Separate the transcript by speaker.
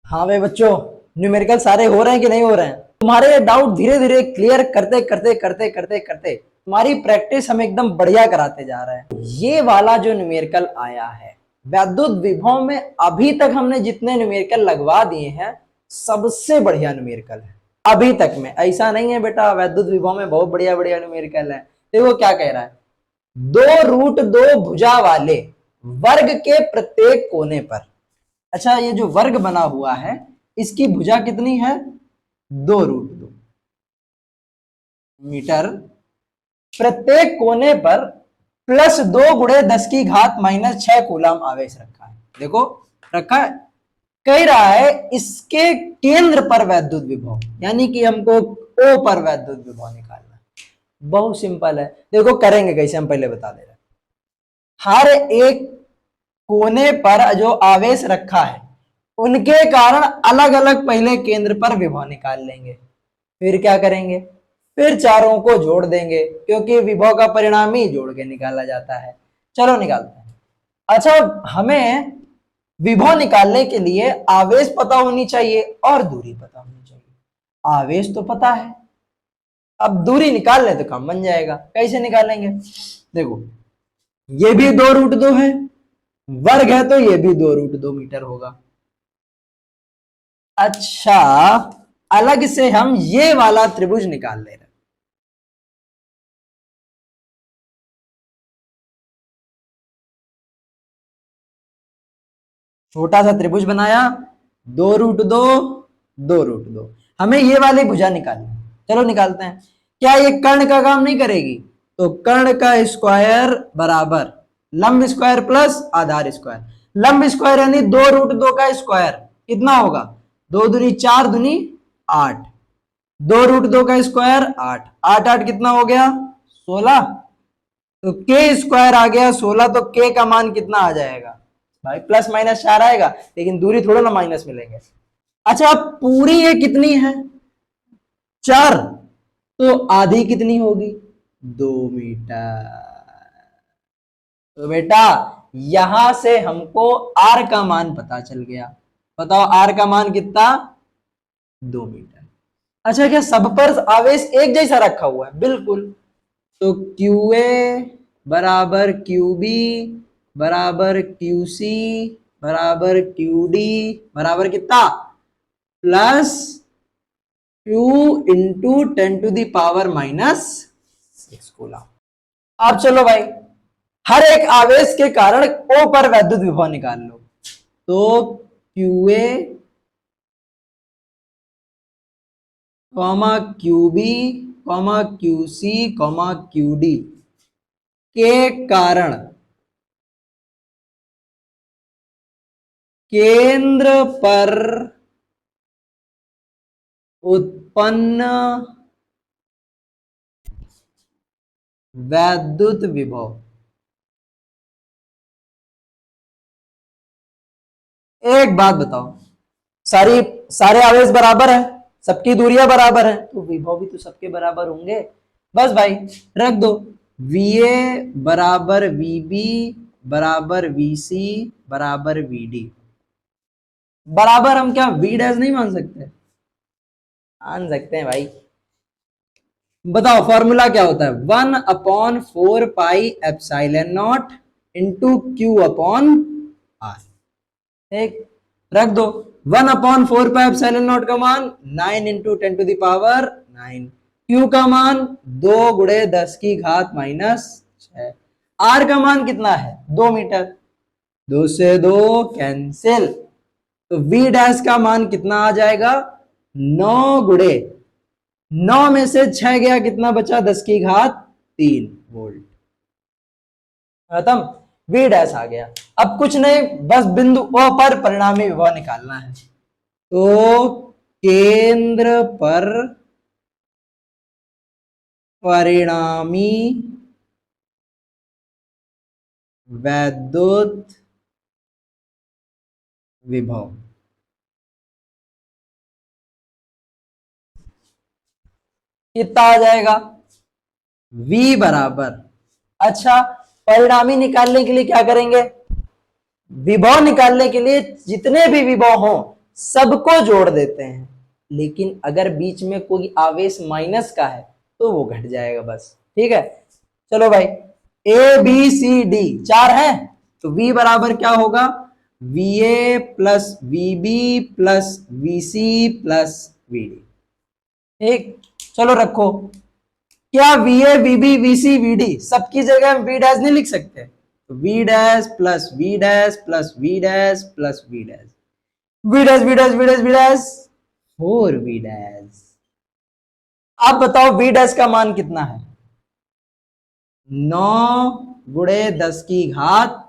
Speaker 1: हाँ भाई बच्चों, न्यूमेरिकल सारे हो रहे हैं कि नहीं हो रहे हैं? तुम्हारे डाउट धीरे धीरे क्लियर करते करते करते करते करते तुम्हारी प्रैक्टिस हम एकदम बढ़िया कराते जा रहे हैं। ये वाला जो न्यूमेरिकल आया है वैद्युत विभव में, अभी तक हमने जितने न्यूमेरिकल लगवा दिए हैं सबसे बढ़िया न्यूमेरिकल है अभी तक में। ऐसा नहीं है बेटा वैद्युत विभव में बहुत बढ़िया बढ़िया न्यूमेरिकल है। देखो क्या कह रहा है, 2√2 भुजा वाले वर्ग के प्रत्येक कोने पर। अच्छा, ये जो वर्ग बना हुआ है इसकी भुजा कितनी है? 2√2 मीटर। प्रत्येक कोने पर +2 × 10⁻⁻6 कूलम आवेश रखा है। देखो रखा है, कह रहा है इसके केंद्र पर वैद्युत विभव, यानी कि हमको O पर वैद्युत विभव निकालना है। बहुत सिंपल है, देखो करेंगे कैसे, हम पहले बता दे रहे हैं। हर एक कोने पर जो आवेश रखा है उनके कारण अलग अलग पहले केंद्र पर विभव निकाल लेंगे। फिर क्या करेंगे, फिर चारों को जोड़ देंगे, क्योंकि विभव का परिणाम ही जोड़ के निकाला जाता है। चलो निकालते हैं। अच्छा, हमें विभव निकालने के लिए आवेश पता होनी चाहिए और दूरी पता होनी चाहिए। आवेश तो पता है, अब दूरी निकाल ले तो काम बन जाएगा। कैसे निकालेंगे? देखो ये भी 2√2 है, वर्ग है तो ये भी 2√2 मीटर होगा। अच्छा, अलग से हम ये वाला त्रिभुज निकाल ले रहे हैं। छोटा सा त्रिभुज बनाया, 2√2 2√2। हमें ये वाली भुजा निकालनी है। चलो निकालते हैं। क्या ये कर्ण का काम नहीं करेगी? तो कर्ण का स्क्वायर बराबर लंब स्क्वायर प्लस आधार स्क्वायर। लंब स्क्वायर यानी 2√2 का स्क्वायर कितना होगा? 2 दूनी 4 दूनी 8, 2√2 का स्क्वायर 8, 8 8 कितना हो गया? 16। तो के स्क्वायर आ गया 16, तो के का मान कितना आ जाएगा भाई? +-4 आएगा, लेकिन दूरी थोड़ा ना माइनस में लेंगे। अच्छा, अब पूरी ये कितनी है? 4, तो आधी कितनी होगी? 2 मीटर। तो बेटा यहां से हमको आर का मान पता चल गया। बताओ आर का मान कितना? 2 मीटर। अच्छा, क्या सब पर आवेश एक जैसा रखा हुआ है? बिल्कुल। तो QA बराबर QB बराबर QC बराबर QD बराबर कितना? +2 × 10⁻⁻6 कूलम। अब चलो भाई, हर एक आवेश के कारण O पर वैद्युत विभव निकाल लो। तो QA QB QC QD के कारण केंद्र पर उत्पन्न वैद्युत विभव। एक बात बताओ, सारे आवेश बराबर है, सबकी दूरियां बराबर है, तो विभव भी तो सबके बराबर होंगे। बस भाई रख दो, VA बराबर VB बराबर VC बराबर VD बराबर। हम क्या V डैश नहीं मान सकते? मान सकते हैं भाई। बताओ फॉर्मूला क्या होता है? 1/4πε0 इंटू Q/R। एक रख दो, 1/4πε0 का मान 9 × 10⁻⁹, Q का मान 2 × 10⁻⁻6, R का मान कितना है? 2 मीटर। 2 से 2 कैंसिल, तो V डैश का मान कितना आ जाएगा? 9 में से 6 गया, कितना बचा? 10⁻³ वोल्ट। खत्म, V डैश आ गया। अब कुछ नहीं, बस बिंदु O पर परिणामी विभव निकालना है। तो केंद्र पर परिणामी वैद्युत विभव कितना आ जाएगा? V बराबर, अच्छा परिणामी निकालने के लिए क्या करेंगे? विभव निकालने के लिए जितने भी विभव हो सबको जोड़ देते हैं, लेकिन अगर बीच में कोई आवेश माइनस का है तो वो घट जाएगा बस। ठीक है, चलो भाई, ए बी सी डी चार है, तो V बराबर क्या होगा, VA plus VB plus VC plus VD। ठीक, चलो रखो, क्या VA VB VC VD सबकी जगह हम V डैश नहीं लिख सकते, तो V dash plus V dash plus V dash plus V dash, V dash V dash V dash V dash 4V dash. आप बताओ V डैश का मान कितना है, 9 गुणे 10 की घात